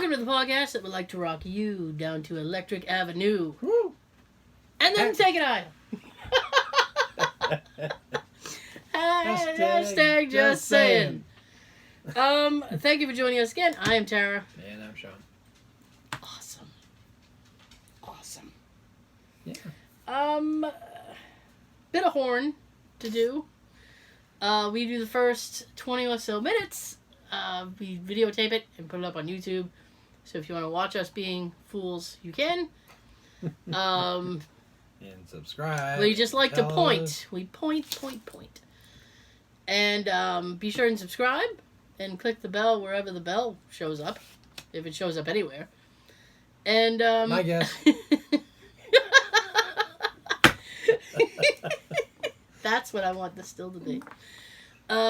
Welcome to the podcast that would like to rock you down to Electric Avenue. Woo. And then take it higher. Hashtag just saying. Thank you for joining us again. I am Tara. And I'm Sean. Awesome. Yeah. Bit of horn to do. We do the first 20 or so minutes. We videotape it and put it up on YouTube. So if you want to watch us being fools, you can. And subscribe. We just like to point. us. We point. And be sure and subscribe and click the bell wherever the bell shows up, if it shows up anywhere. And My guess. That's what I want this still to be.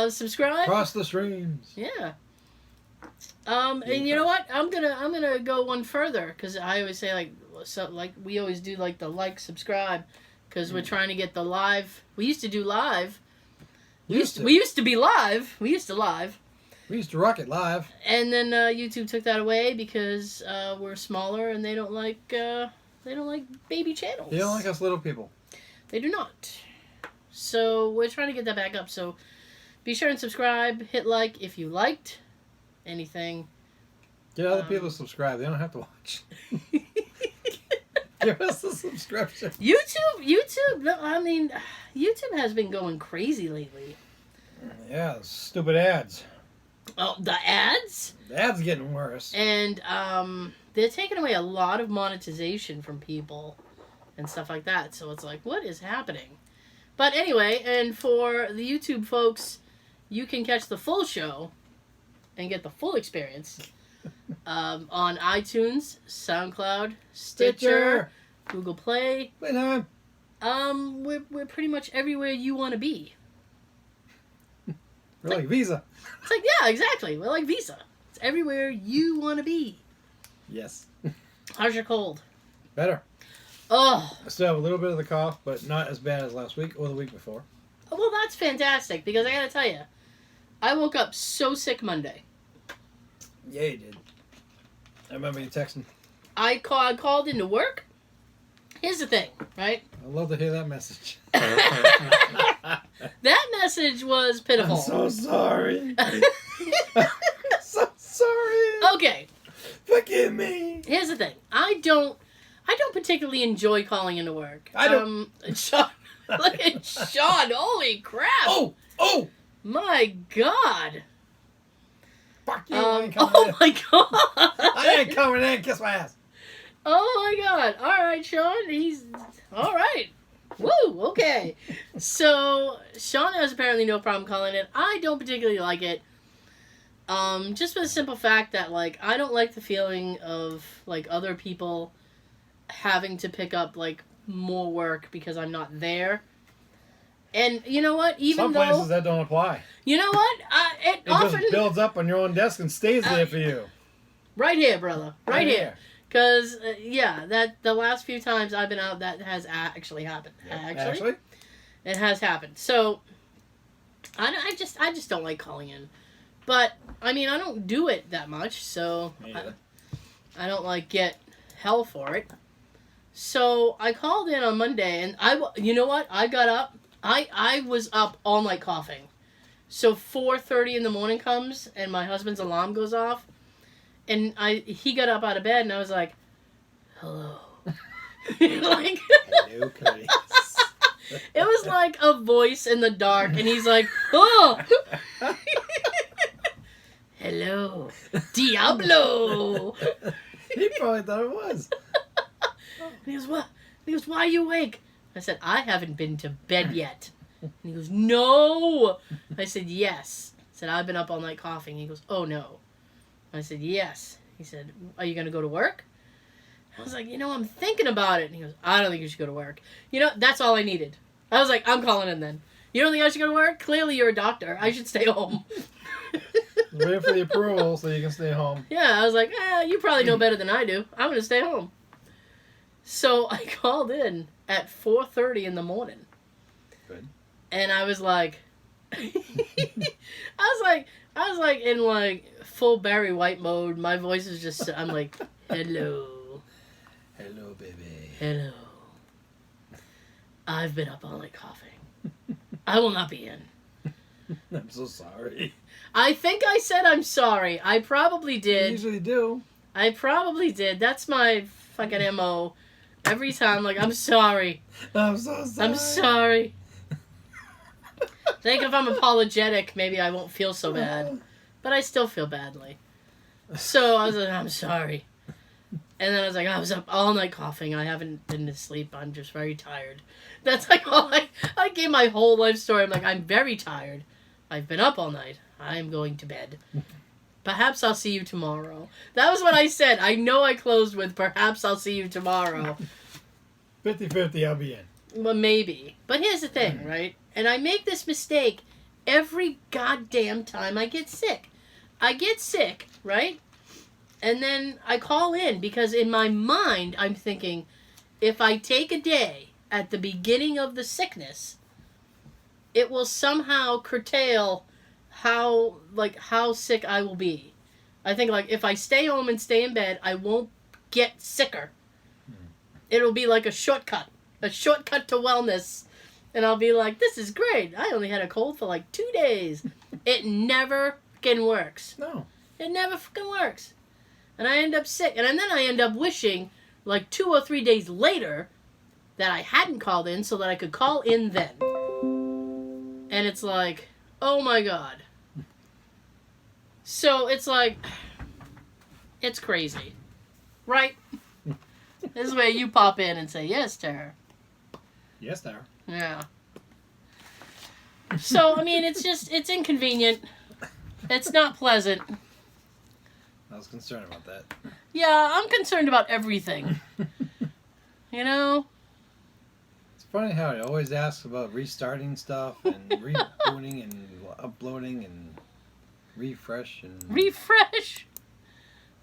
Subscribe. Cross the streams. Yeah. And you know what? I'm gonna go one further because I always say we always do like the subscribe because we're trying to get the live. We used to do live. We used to be live. We used to rock it live. And then YouTube took that away because we're smaller and they don't like baby channels. They don't like us little people. They do not. So we're trying to get that back up. So be sure and subscribe. Hit like if you liked anything. Get other people to subscribe. They don't have to watch. Give us a subscription. YouTube. No, I mean, YouTube has been going crazy lately. Yeah, stupid ads. Oh, the ads? The ads getting worse. And they're taking away a lot of monetization from people and stuff like that. So it's like, what is happening? But anyway, and for the YouTube folks, you can catch the full show and get the full experience on iTunes, SoundCloud, Stitcher, Google Play. Wait, no. We're pretty much everywhere you want to be. We're like Visa. It's like, yeah, exactly. We're like Visa. It's everywhere you want to be. Yes. How's your cold? Better. Oh. I still have a little bit of the cough, but not as bad as last week or the week before. Well, that's fantastic because I gotta tell you, I woke up so sick Monday. Yeah, you did. I remember you texting. I called into work. Here's the thing, right? I'd love to hear that message. That message was pitiful. I'm so sorry. So sorry. Okay. Forgive me. Here's the thing. I don't particularly enjoy calling into work. I don't. Sean, look at Sean. Holy crap. Oh. My God. Fuck you. Oh my God. I ain't coming in. Kiss my ass. Oh my God. All right, Sean. He's all right. Woo. Okay. So Sean has apparently no problem calling it. I don't particularly like it. Just for the simple fact that I don't like the feeling of other people having to pick up more work because I'm not there. And you know what? Some places that don't apply. You know what? It often just builds up on your own desk and stays there for you. Right here, brother. Right here. Because that the last few times I've been out, that has actually happened. Yeah. Actually, it has happened. So I just don't like calling in. But I mean, I don't do it that much, so I don't get hell for it. So I called in on Monday, and you know what? I got up. I was up all night coughing. So 4:30 in the morning comes, and my husband's alarm goes off, and he got up out of bed, and I was like, "Hello." Hello, Curtis. It was like a voice in the dark, and he's like, "Oh." Hello, Diablo. He probably thought it was. And he goes, what? He goes, why are you awake? I said, I haven't been to bed yet. And he goes, no. I said, yes. I said, I've been up all night coughing. He goes, oh, no. I said, yes. He said, are you going to go to work? I was like, I'm thinking about it. And he goes, I don't think you should go to work. That's all I needed. I was like, I'm calling in then. You don't think I should go to work? Clearly you're a doctor. I should stay home. Wait for the approval so you can stay home. Yeah, I was like, you probably know better than I do. I'm going to stay home. So I called in at 4:30 in the morning. Good. And I was like, I was like in like full Barry White mode. My voice is just, I'm like, hello. Hello, baby. Hello. I've been up all night coughing. I will not be in. I'm so sorry. I think I said I'm sorry. I probably You did. usually do. I probably did. That's my fucking MO. Every time, like, I'm sorry. I'm so sorry. I'm sorry. I think if I'm apologetic, maybe I won't feel so bad. But I still feel badly. So I was like, I'm sorry. And then I was like, I was up all night coughing. I haven't been to sleep. I'm just very tired. That's like all I gave my whole life story. I'm like, I'm very tired. I've been up all night. I'm going to bed. Perhaps I'll see you tomorrow. That was what I said. I know I closed with, perhaps I'll see you tomorrow. 50-50, I'll be in. Well, maybe. But here's the thing, right? And I make this mistake every goddamn time I get sick. I get sick, right? And then I call in because in my mind I'm thinking, if I take a day at the beginning of the sickness, it will somehow curtail how sick I will be. I think like if I stay home and stay in bed, I won't get sicker. It'll be like a shortcut to wellness. And I'll be like, this is great. I only had a cold for like 2 days. It never fucking works. No. It never fucking works. And I end up sick. And then I end up wishing like 2 or 3 days later that I hadn't called in so that I could call in then. And it's like, oh my God. So it's like, it's crazy. Right? This is where you pop in and say, yes, Tara. Yes, there. Yeah. So, I mean, it's inconvenient. It's not pleasant. I was concerned about that. Yeah, I'm concerned about everything. You know? It's funny how it always asks about restarting stuff and rebooting and uploading and refresh and... Refresh?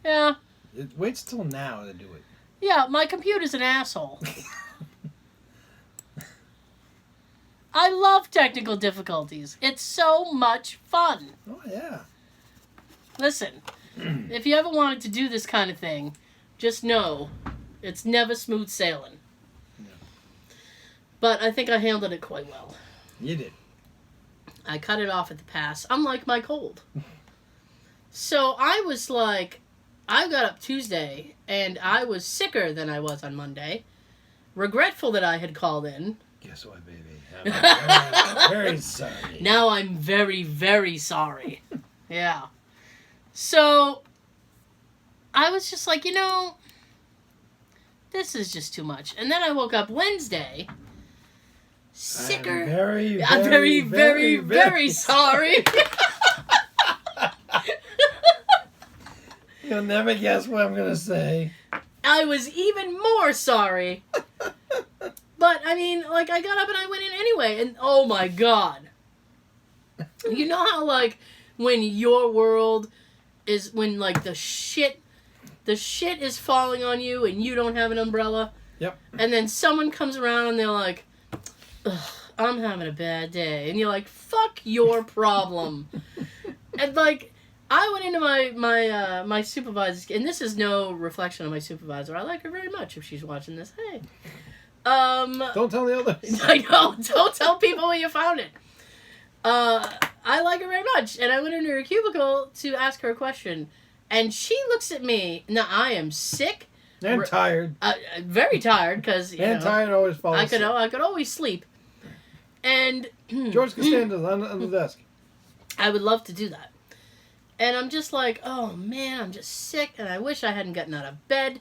Yeah. It waits till now to do it. Yeah, my computer's an asshole. I love technical difficulties. It's so much fun. Oh, yeah. Listen, if you ever wanted to do this kind of thing, just know it's never smooth sailing. Yeah. But I think I handled it quite well. You did. I cut it off at the pass, unlike my cold. So I was like, I got up Tuesday, and I was sicker than I was on Monday. Regretful that I had called in. Guess what, baby? I'm very sorry. Now I'm very, very sorry. Yeah. So, I was just like, this is just too much. And then I woke up Wednesday, sicker. I'm very sorry. You'll never guess what I'm going to say. I was even more sorry. But, I mean, like, I got up and I went in anyway. And, oh, my God. You know how, like, when your world is, when, like, the shit is falling on you and you don't have an umbrella? Yep. And then someone comes around and they're like, ugh, I'm having a bad day. And you're like, fuck your problem. And, like, I went into my supervisor's, and this is no reflection on my supervisor. I like her very much if she's watching this. Hey. Don't tell the others. I know. Don't tell people where you found it. I like her very much. And I went into her cubicle to ask her a question. And she looks at me. Now, I am sick. And tired. Very tired because, tired always falls asleep. I could always sleep. And George Costanza's on the desk. I would love to do that. And I'm just like, oh, man, I'm just sick. And I wish I hadn't gotten out of bed.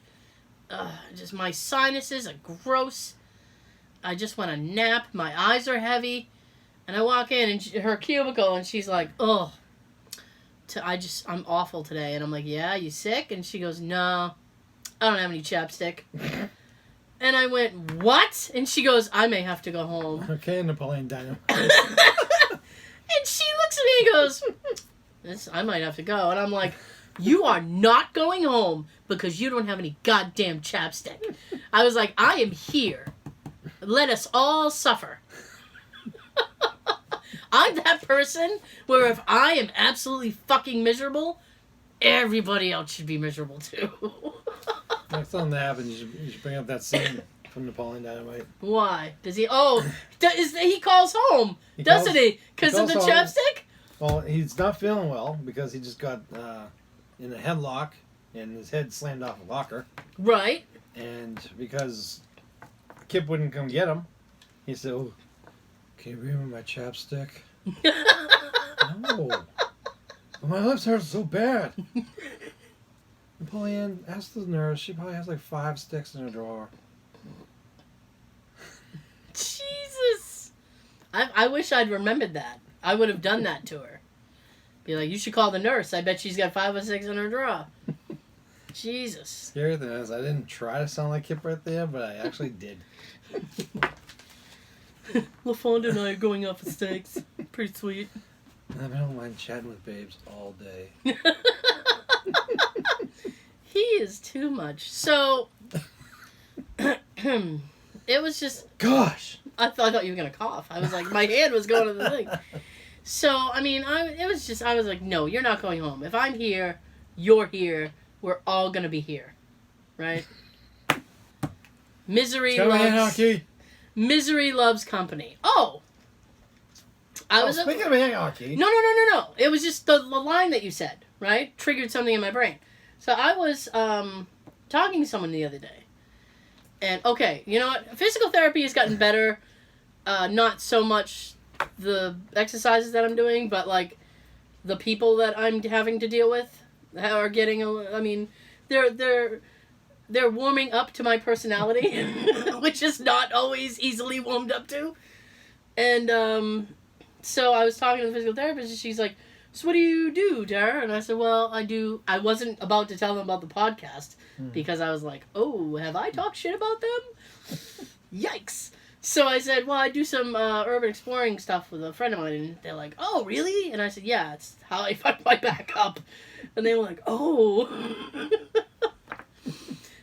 Just my sinuses are gross. I just want to nap. My eyes are heavy. And I walk in and her cubicle and she's like, oh, I'm awful today. And I'm like, yeah, you sick? And she goes, no, I don't have any chapstick. And I went, what? And she goes, I may have to go home. Okay, Napoleon Dynamite. And she looks at me and goes, I might have to go. And I'm like, you are not going home because you don't have any goddamn chapstick. I was like, I am here. Let us all suffer. I'm that person where if I am absolutely fucking miserable, everybody else should be miserable too. Next time that happens, you should bring up that scene from Napoleon Dynamite. Why? Does he? Oh, he calls home, doesn't he? Because of the chapstick? Well, he's not feeling well because he just got in a headlock and his head slammed off a locker. Right. And because Kip wouldn't come get him, he said, "Oh, can you bring me my chapstick?" No. But my lips hurt so bad. Napoleon, ask the nurse. She probably has like 5 sticks in her drawer. Jesus. I wish I'd remembered that. I would have done that to her. Be like, you should call the nurse. I bet she's got 5 or 6 in her drawer. Jesus. Scary thing is, I didn't try to sound like Kip right there, but I actually did. LaFonda and I are going out for steaks. Pretty sweet. I don't mind chatting with babes all day. He is too much. So, it was just... Gosh! I thought you were going to cough. I was like, my hand was going to the thing. So, I mean, I was like, no, you're not going home. If I'm here, you're here. We're all going to be here. Right? Misery loves company. Oh! Speaking of anarchy. No. It was just the line that you said, right? Triggered something in my brain. So I was talking to someone the other day. And, okay, you know what? Physical therapy has gotten better. Not so much the exercises that I'm doing, but, like, the people that I'm having to deal with are getting, they're warming up to my personality, which is not always easily warmed up to. And, so I was talking to the physical therapist, and she's like, so what do you do, Tara? And I said, well, I wasn't about to tell them about the podcast, because I was like, oh, have I talked shit about them? Yikes. So I said, well, I do some urban exploring stuff with a friend of mine, and they're like, oh, really? And I said, yeah, it's how I fucked my back up. And they were like, oh.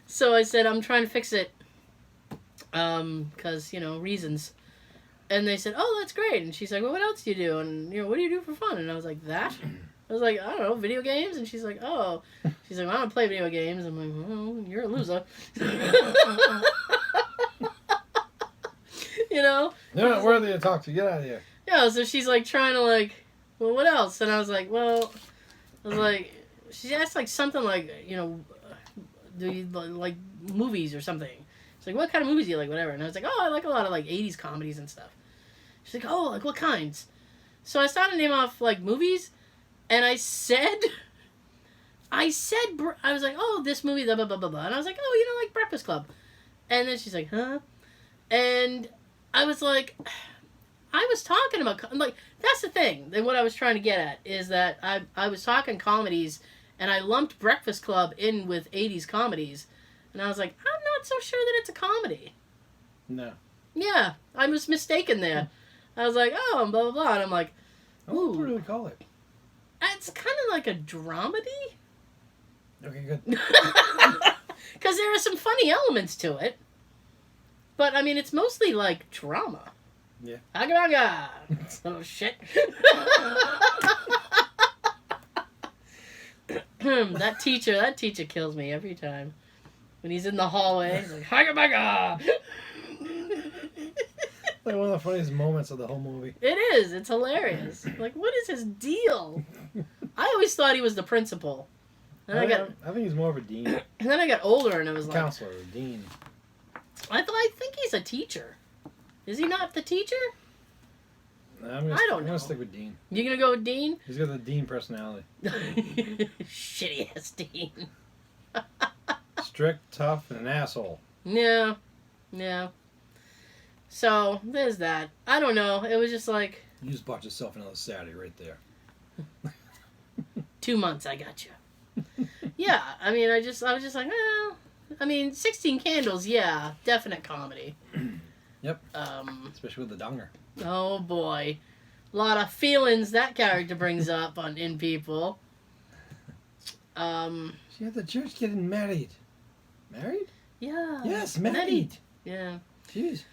So I said, I'm trying to fix it, because, reasons. And they said, oh, that's great. And she's like, well, what else do you do? And, what do you do for fun? And I was like, that? I was like, I don't know, video games? And she's like, oh. She's like, well, I don't play video games. I'm like, well, you're a loser. They're not worthy to talk to. Get out of here. Yeah, so she's like trying to well, what else? And I was like, she asked like something like, do you like movies or something? She's like, what kind of movies do you like? Whatever. And I was like, oh, I like a lot of like 80s comedies and stuff. She's like, oh, like what kinds? So I started to name off like movies, and I said, I was like, oh, this movie, blah, blah, blah, blah, blah. And I was like, oh, like Breakfast Club. And then she's like, huh? And I was like, I was talking about, like, that's the thing. What I was trying to get at is that I was talking comedies, and I lumped Breakfast Club in with 80s comedies. And I was like, I'm not so sure that it's a comedy. No. Yeah, I was mistaken there. I was like, oh, blah, blah, blah. And I'm like, ooh. What do we call it? It's kind of like a dramedy. Okay, good. Because there are some funny elements to it. But, it's mostly like drama. Yeah. Aga. Oh, shit. That teacher kills me every time. When he's in the hallway, he's like, Haga baga! Like one of the funniest moments of the whole movie. It is. It's hilarious. Like, what is his deal? I always thought he was the principal. And I think he's more of a dean. And then I got older, and I was like... Counselor, or dean. I think he's a teacher. Is he not the teacher? I'm gonna stick with Dean. You gonna go with Dean? He's got the Dean personality. Shitty ass Dean. Strict, tough, and an asshole. Yeah. So, there's that. I don't know. It was just like... You just bought yourself another Saturday right there. 2 months, I got you. Yeah, I was just like, well... 16 Candles, yeah. Definite comedy. Yep. Especially with the donger. Oh, boy. A lot of feelings that character brings up in people. She had the church getting married. Married? Yeah. Yes, married. Yeah. Jeez.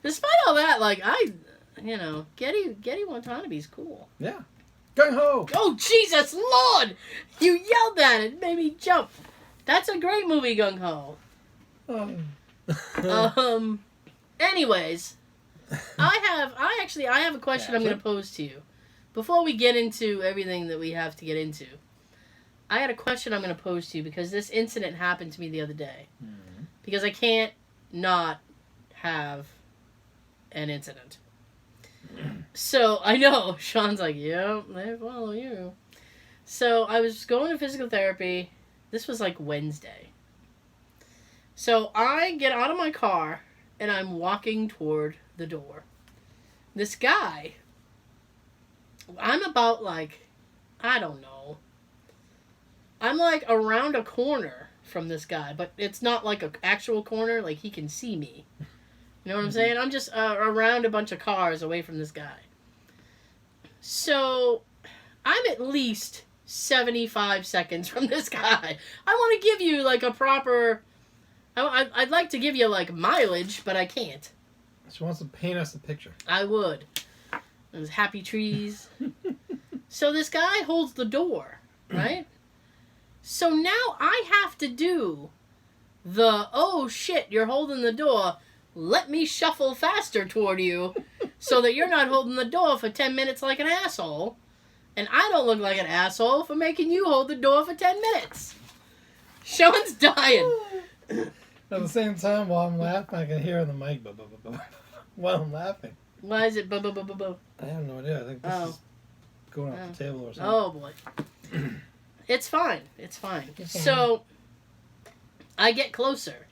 Despite all that, like, you know, Getty Watanabe's cool. Yeah. Gung ho! Oh, Jesus Lord! You yelled that. It made me jump. That's a great movie, Gung Ho. Anyways, I have a question I'm going to pose to you. Before we get into everything that we have to get into, I had a question I'm going to pose to you because this incident happened to me the other day. Mm-hmm. Because I can't not have an incident. So, I know, Sean's like, yep, they follow you. So, I was going to physical therapy. This was like Wednesday. So, I get out of my car, and I'm walking toward the door. This guy, I'm about like, I don't know. I'm like around a corner from this guy, but it's not like an actual corner, like he can see me. You know what I'm saying? I'm just around a bunch of cars away from this guy. So, I'm at least 75 seconds from this guy. I want to give you like a proper... I'd like to give you like mileage, but I can't. She wants to paint us a picture. I would. There's happy trees. So this guy holds the door, right? So now I have to do the, oh shit, you're holding the door. Let me shuffle faster toward you so that you're not holding the door for 10 minutes like an asshole. And I don't look like an asshole for making you hold the door for 10 minutes. Sean's dying. At the same time, while I'm laughing, I can hear in the mic, while I'm laughing. Why is it bu-bu-bu-bu-bu? I have no idea. I think this is going off the table or something. Oh, boy. It's fine. It's fine. So, I get closer.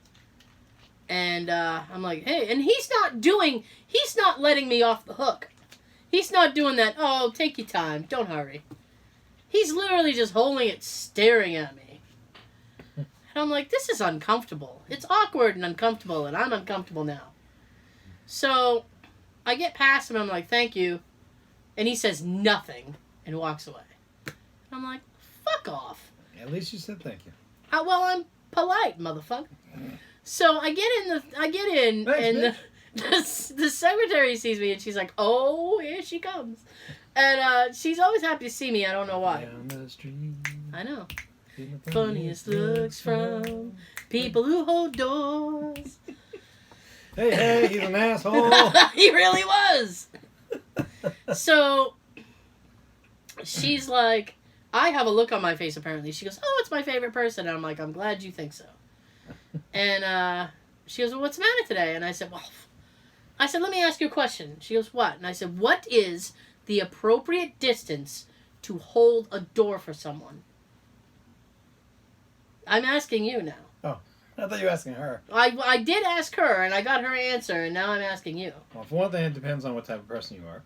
And I'm like, hey, and he's not letting me off the hook. He's not doing that, oh, take your time, don't hurry. He's literally just holding it, staring at me. And I'm like, this is uncomfortable. It's awkward and uncomfortable, and I'm uncomfortable now. So, I get past him, I'm like, thank you. And he says nothing and walks away. I'm like, fuck off. At least you said thank you. Well, I'm polite, motherfucker. So I get in, and the secretary sees me, and she's like, "Oh, here she comes," and she's always happy to see me. I don't know why. Down the street. I know. Funniest looks from people who hold doors. Hey, he's an asshole. He really was. So she's like, I have a look on my face. Apparently, she goes, "Oh, it's my favorite person," and I'm like, "I'm glad you think so." And she goes, well, what's the matter today? And I said, let me ask you a question. She goes, what? And I said, what is the appropriate distance to hold a door for someone? I'm asking you now. Oh, I thought you were asking her. I did ask her, and I got her answer, and now I'm asking you. Well, for one thing, it depends on what type of person you are.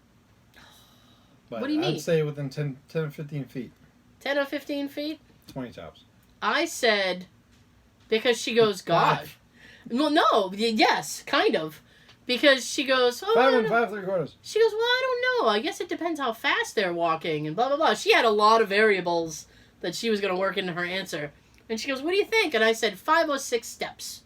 But what do you mean? I'd say within 10 or 15 feet. 10 or 15 feet? 20 tops. I said... Because she goes, God. 5. Well, no. Yes, kind of. Because she goes, oh, 5 and 5 3/4. She goes, well, I don't know. I guess it depends how fast they're walking and blah, blah, blah. She had a lot of variables that she was going to work into her answer. And she goes, what do you think? And I said, 5 or 6 steps.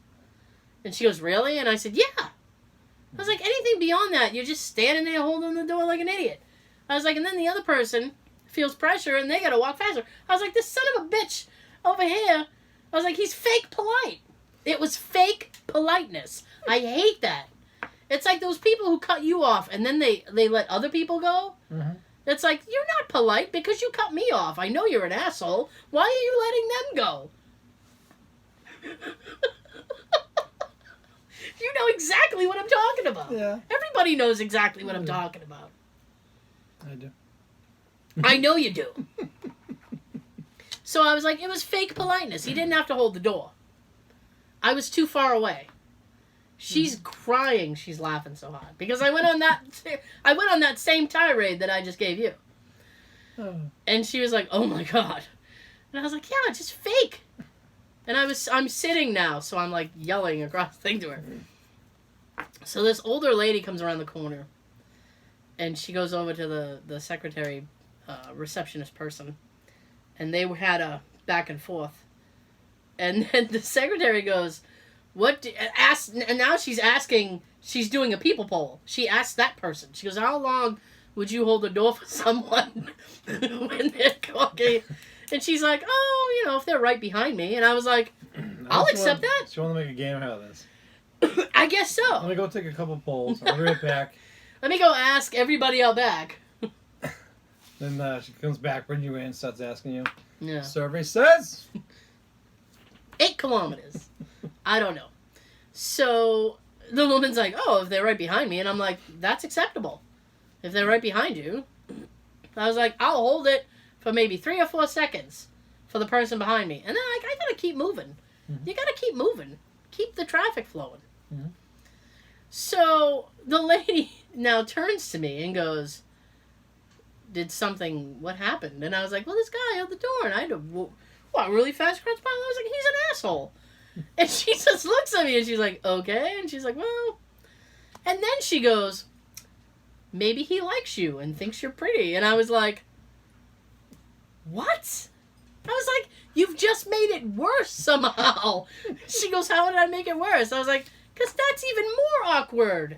And she goes, really? And I said, yeah. I was like, anything beyond that, you're just standing there holding the door like an idiot. I was like, and then the other person feels pressure and they got to walk faster. I was like, this son of a bitch over here. I was like, he's fake polite. It was fake politeness. I hate that. It's like those people who cut you off and then they let other people go. Mm-hmm. It's like, you're not polite because you cut me off. I know you're an asshole. Why are you letting them go? You know exactly what I'm talking about. Yeah. Everybody knows exactly what I'm talking about. I do. I know you do. So I was like, it was fake politeness. He didn't have to hold the door. I was too far away. She's crying. She's laughing so hard because I went on that same tirade that I just gave you. Oh. And she was like, "Oh my God," and I was like, "Yeah, just fake." And I'm sitting now, so I'm like yelling across the thing to her. So this older lady comes around the corner, and she goes over to the secretary, receptionist person. And they had a back and forth. And then the secretary goes, And now she's asking, she's doing a people poll. She asked that person. She goes, how long would you hold the door for someone when they're talking? And she's like, oh, if they're right behind me. And I was like, I'll accept that. She want to make a game out of this. I guess so. Let me go take a couple polls. I'll be right back. Let me go ask everybody out back. Then she comes back, brings you in, starts asking you. Yeah. Survey says 8 kilometers. I don't know. So the woman's like, oh, if they're right behind me. And I'm like, that's acceptable. If they're right behind you. I was like, I'll hold it for maybe 3 or 4 seconds for the person behind me. And then I got to keep moving. Mm-hmm. You got to keep moving. Keep the traffic flowing. Mm-hmm. So the lady now turns to me and goes, what happened? And I was like, well, this guy out the door. And I had to walk really fast across the pile. I was like, he's an asshole. And she just looks at me and she's like, okay. And she's like, well. And then she goes, maybe he likes you and thinks you're pretty. And I was like, what? I was like, you've just made it worse somehow. She goes, how did I make it worse? I was like, because that's even more awkward.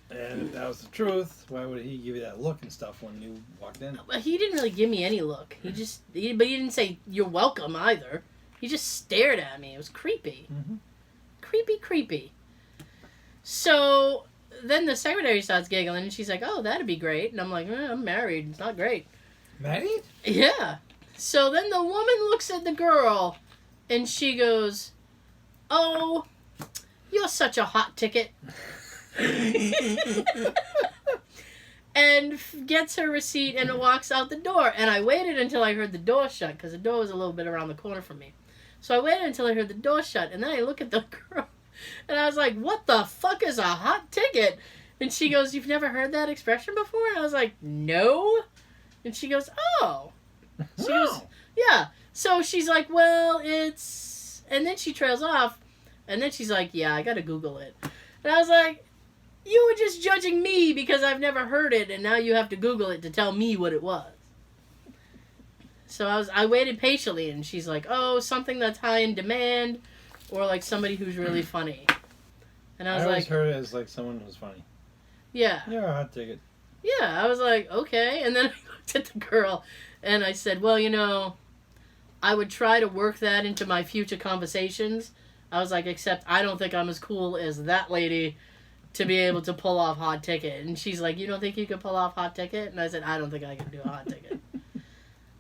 And if that was the truth, why would he give you that look and stuff when you walked in? He didn't really give me any look. But he didn't say, you're welcome either. He just stared at me. It was creepy. Mm-hmm. Creepy. So then the secretary starts giggling and she's like, oh, that'd be great. And I'm like, I'm married. It's not great. Married? Yeah. So then the woman looks at the girl and she goes, oh, you're such a hot ticket. And gets her receipt and walks out the door. And I waited until I heard the door shut because the door was a little bit around the corner from me. So I waited until I heard the door shut and then I look at the girl and I was like, what the fuck is a hot ticket? And she goes, you've never heard that expression before? And I was like, no. And she goes, oh. She goes, yeah. So she's like, well, it's... And then she trails off. And then she's like, yeah, I gotta Google it. And I was like, you were just judging me because I've never heard it, and now you have to Google it to tell me what it was. So I waited patiently, and she's like, oh, something that's high in demand, or like somebody who's really funny. And I always heard it as like someone who's funny. Yeah. You're a hot ticket. Yeah, I was like, okay. And then I looked at the girl, and I said, well, I would try to work that into my future conversations. I was like, except I don't think I'm as cool as that lady to be able to pull off hot ticket. And she's like, you don't think you could pull off hot ticket? And I said, I don't think I can do a hot ticket.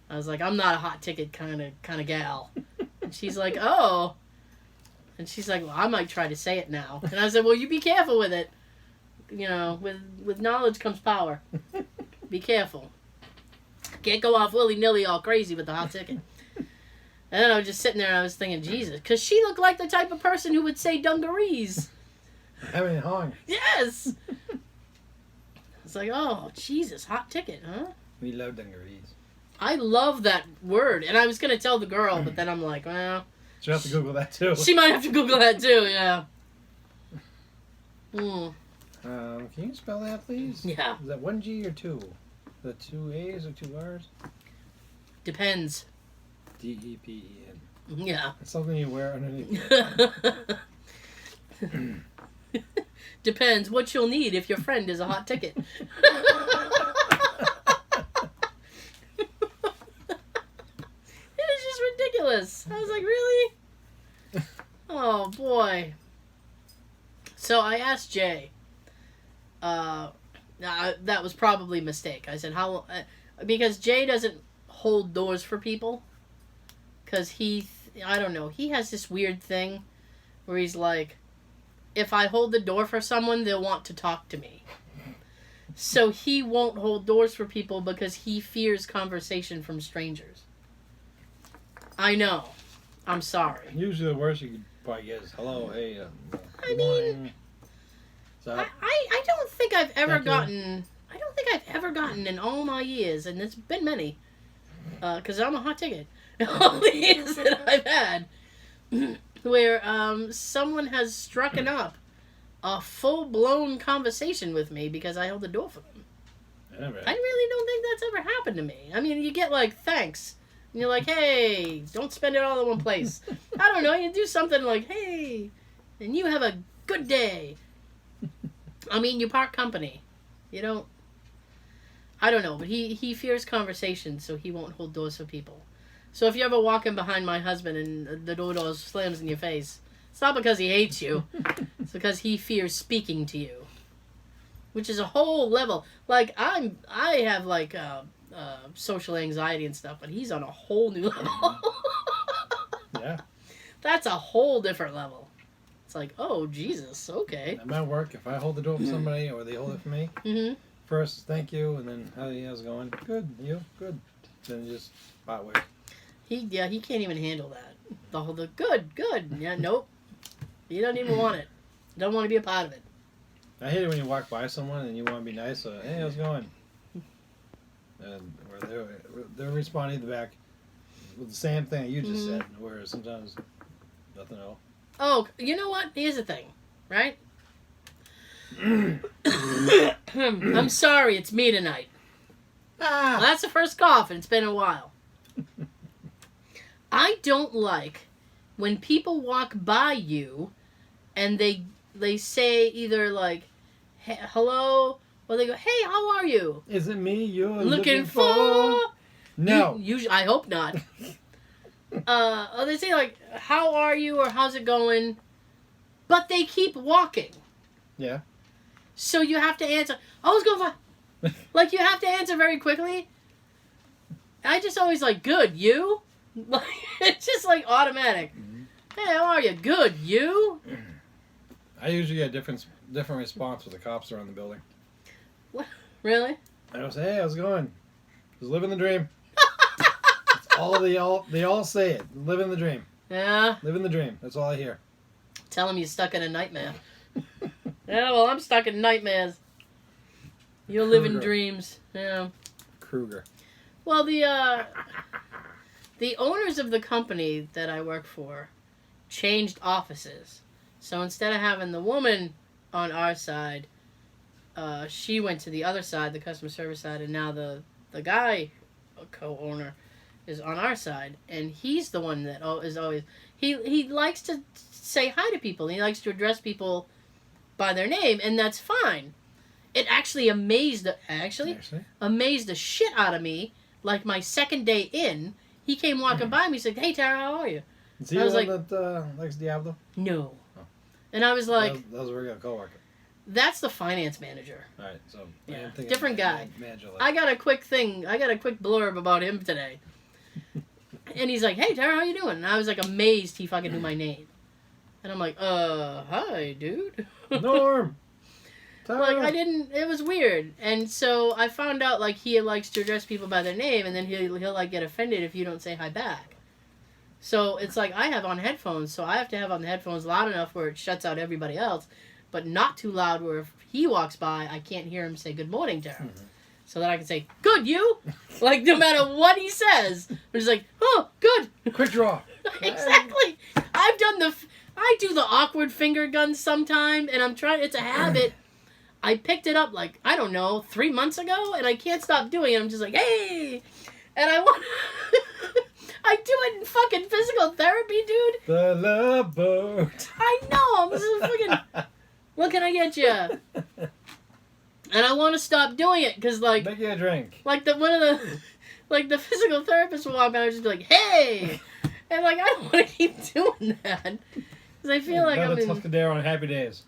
I was like, I'm not a hot ticket kind of gal. And she's like, oh. And she's like, well, I might try to say it now. And I said, well, you be careful with it. With knowledge comes power. Be careful. Can't go off willy-nilly all crazy with the hot ticket. And then I was just sitting there and I was thinking, Jesus. Because she looked like the type of person who would say dungarees. I mean, hung. Yes. It's like, oh, Jesus, hot ticket, huh? We love dungarees. I love that word. And I was going to tell the girl, but then I'm like, well. She'll have to Google that too. She might have to Google that too, yeah. Mm. Can you spell that, please? Yeah. Is that 1 G or 2? Is that 2 A's or 2 R's? Depends. DEPEN. Yeah. It's something you wear underneath. Depends what you'll need if your friend is a hot ticket. It is just ridiculous. I was like, really? Oh, boy. So I asked Jay. That was probably a mistake. I said, how... because Jay doesn't hold doors for people. Because I don't know, he has this weird thing where he's like, if I hold the door for someone, they'll want to talk to me. So he won't hold doors for people because he fears conversation from strangers. I know. I'm sorry. Usually the worst you could probably get is, hello, hey, I mean, I don't think I've ever gotten... I don't think I've ever gotten in all my years, and it's been many, because I'm a hot ticket, all the years that I've had, where someone has struck up a full-blown conversation with me because I held the door for them. Yeah, right. I really don't think that's ever happened to me. I mean, you get like, thanks. And you're like, hey, don't spend it all in one place. I don't know, you do something like, hey, And you have a good day. I mean, you part company. You don't... I don't know, but he fears conversation, so he won't hold doors for people. So if you ever walk in behind my husband and the door slams in your face, it's not because he hates you. It's because he fears speaking to you. Which is a whole level. Like, I have, like, social anxiety and stuff, but he's on a whole new level. Yeah. That's a whole different level. It's like, oh, Jesus, okay. At my work, if I hold the door for somebody or they hold it for me, first, thank you, and then, how's it going? Good, you? Good. Then you just part ways. He can't even handle that. The good. Yeah, nope. He doesn't even want it. Don't want to be a part of it. I hate it when you walk by someone and you want to be nice, so, hey, how's it going? And they're responding back with the same thing you just said, where sometimes nothing else. Oh, you know what? Here's the thing, right? I'm sorry, it's me tonight. Well, that's the first cough, and it's been a while. I don't like when people walk by you and they say either like, hey, hello, or they go, hey, how are you? Is it me you're looking for? No. Usually, I hope not. Or they say like, how are you, or how's it going? But they keep walking. Yeah. So you have to answer, oh, it's going fine. Like, you have to answer very quickly. I just always like, good, you? Like, it's just like automatic. Hey, how are you? Good, you? I usually get a different response when the cops are on the building. What? Really? I don't say, hey, how's it going? Just living the dream. That's all they all say it. Living the dream. Yeah. Living the dream. That's all I hear. Tell them you're stuck in a nightmare. Yeah, well, I'm stuck in nightmares. You're living dreams. Yeah. Kruger. Well, the owners of the company that I work for changed offices. So instead of having the woman on our side, she went to the other side, the customer service side, and now the guy, co-owner, is on our side. And he's the one that is always... He likes to say hi to people. He likes to address people by their name, and that's fine. It actually amazed the shit out of me. Like, my second day in, he came walking by me, he said, hey, Tara, how are you? Is he the one that likes Diablo? No. Oh. And I was like... That was a regular coworker. That's the finance manager. All right, so... Yeah, different guy. I got a quick blurb about him today. And he's like, hey, Tara, how you doing? And I was, like, amazed he fucking knew my name. And I'm like, hi, dude. Norm! Like, I didn't... It was weird. And so I found out, like, he likes to address people by their name, and then he'll like, get offended if you don't say hi back. So it's like, I have on headphones, so I have to have on the headphones loud enough where it shuts out everybody else, but not too loud where if he walks by, I can't hear him say good morning to her. Mm-hmm. So that I can say, good, you? Like, no matter what he says. But he's like, oh, good. Quick draw. Exactly. I do the awkward finger guns sometime, and I'm trying... It's a habit. I picked it up, like, I don't know, 3 months ago, and I can't stop doing it. I'm just like, hey! And I want... I do it in fucking physical therapy, dude. The love boat. I know. I'm just fucking... What can I get you? And I want to stop doing it, because, like... Make you a drink. Like, the physical therapist will walk by, and I just be like, hey! And, like, I don't want to keep doing that. Because I feel like I'm in... Tuscadero on happy days.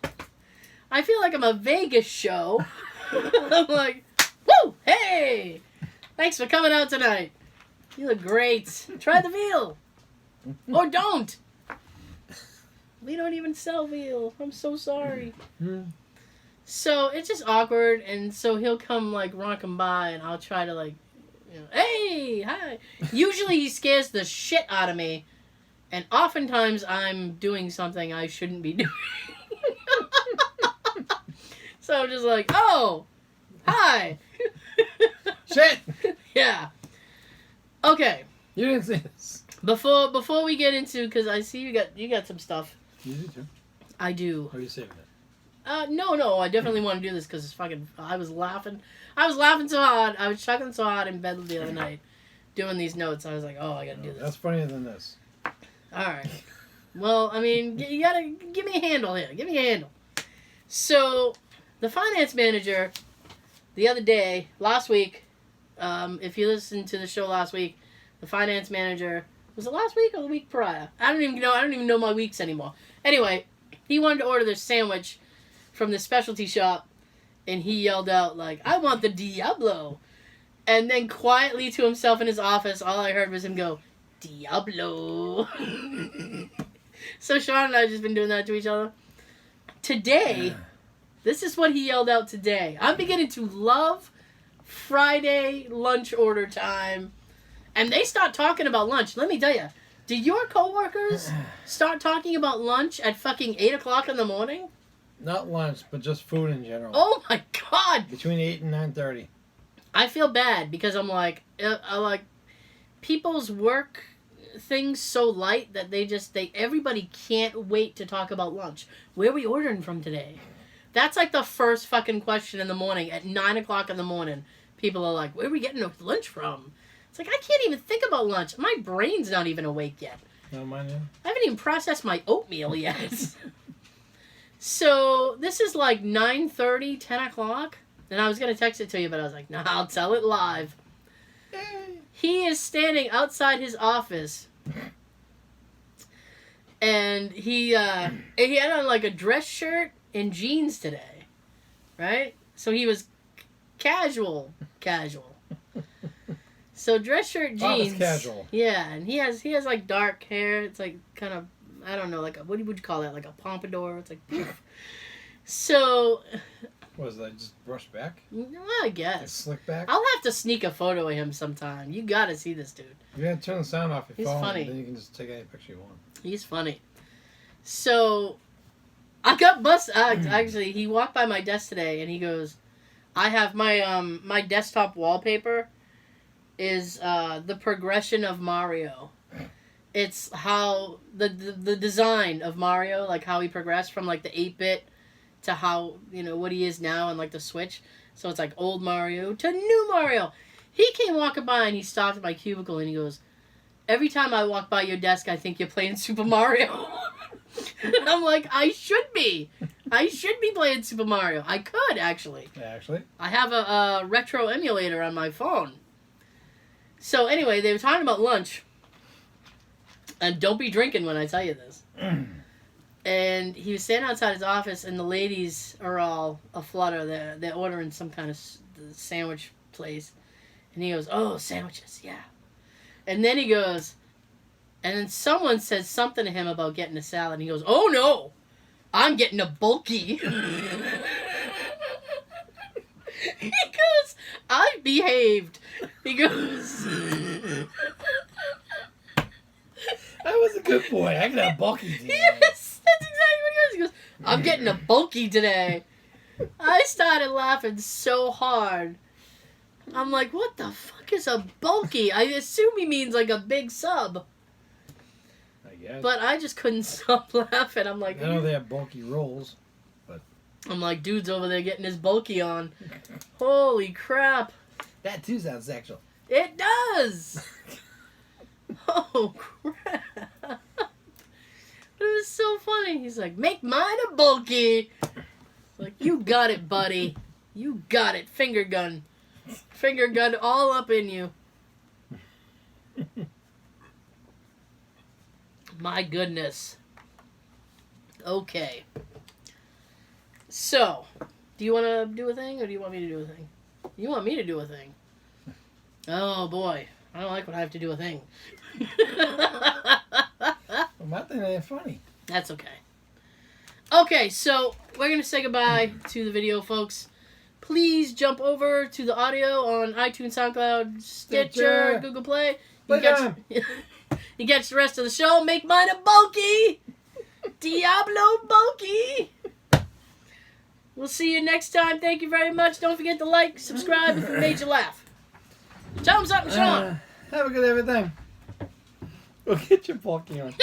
I feel like I'm a Vegas show. I'm like, woo, hey, thanks for coming out tonight. You look great. Try the veal. Or don't. We don't even sell veal. I'm so sorry. So it's just awkward, and so he'll come, like, rocking by, and I'll try to, like, you know, hey, hi. Usually he scares the shit out of me, and oftentimes I'm doing something I shouldn't be doing. So I'm just like, oh, hi. Shit. Yeah. Okay. You didn't see this. Before we get into, because I see you got some stuff. You do too. I do. Or are you saving it? No. I definitely want to do this because it's fucking. I was laughing so hard. I was chuckling so hard in bed the other night, doing these notes. I was like, oh, I gotta do this. That's funnier than this. All right. Well, I mean, you gotta give me a handle here. Give me a handle. So, the finance manager, the other day, last week, if you listened to the show last week, the finance manager, was it last week or the week prior? I don't even know my weeks anymore. Anyway, he wanted to order this sandwich from the specialty shop, and he yelled out, like, I want the Diablo. And then quietly to himself in his office, all I heard was him go, Diablo. So Sean and I have just been doing that to each other. Today, this is what he yelled out today. I'm beginning to love Friday lunch order time. And they start talking about lunch. Let me tell you, did your coworkers start talking about lunch at fucking 8 o'clock in the morning? Not lunch, but just food in general. Oh my God. Between 8 and 9:30. I feel bad because I'm like, people's work things so light that everybody can't wait to talk about lunch. Where are we ordering from today? That's like the first fucking question in the morning at 9 o'clock in the morning. People are like, where are we getting our lunch from? It's like, I can't even think about lunch. My brain's not even awake yet. No, mine, yeah. I haven't even processed my oatmeal yet. So this is like 9:30, 10 o'clock. And I was going to text it to you, but I was like, nah, I'll tell it live. He is standing outside his office. And he had on like a dress shirt and jeans today. Right? So he was casual. So dress shirt, jeans. Office casual. Yeah, and he has like dark hair. It's like kind of, I don't know, like what would you call that? Like a pompadour. It's like poof. So Was that just brushed back? well, I guess. Like slick back? I'll have to sneak a photo of him sometime. You gotta see this dude. You gotta turn the sound off your He's phone. funny. And then you can just take any picture you want. He's funny. So I got busted. Actually, he walked by my desk today and he goes, I have my desktop wallpaper is the progression of Mario. It's how the design of Mario, like how he progressed from like the 8-bit to how, what he is now and like the Switch. So it's like old Mario to new Mario. He came walking by and he stopped at my cubicle and he goes, every time I walk by your desk, I think you're playing Super Mario. And I'm like, I should be playing Super Mario. I could, actually. Actually? I have a retro emulator on my phone. So anyway, they were talking about lunch. And don't be drinking when I tell you this. And he was standing outside his office, and the ladies are all aflutter. They're ordering some kind of sandwich place. And he goes, oh, sandwiches, yeah. And then he goes, and then someone says something to him about getting a salad. And he goes, oh, no, I'm getting a Bulkie. He goes, I behaved. He goes... I was a good boy. I got a Bulkie today. Yes, that's exactly what he goes. He goes, I'm getting a Bulkie today. I started laughing so hard. I'm like, what the fuck is a Bulkie? I assume he means like a big sub. I guess. But I just couldn't stop laughing. I'm like, I know they have bulky rolls, but... I'm like, dude's over there getting his Bulkie on. Holy crap. That too sounds sexual. It does. Oh, crap. It was so funny. He's like, make mine a Bulkie. Like, you got it, buddy. You got it. Finger gun. Finger gun all up in you. My goodness. Okay. So, do you want to do a thing, or do you want me to do a thing? You want me to do a thing. Oh, boy. I don't like when I have to do a thing. Well, my thing ain't funny. That's okay. Okay, so we're going to say goodbye to the video, folks. Please jump over to the audio on iTunes, SoundCloud, Stitcher, Google Play. You catch the rest of the show. Make mine a Bulkie. Diablo Bulkie. We'll see you next time. Thank you very much. Don't forget to like, subscribe if it made you laugh. Tell them something, Sean. Have a good everything. Go get your Bulkie on.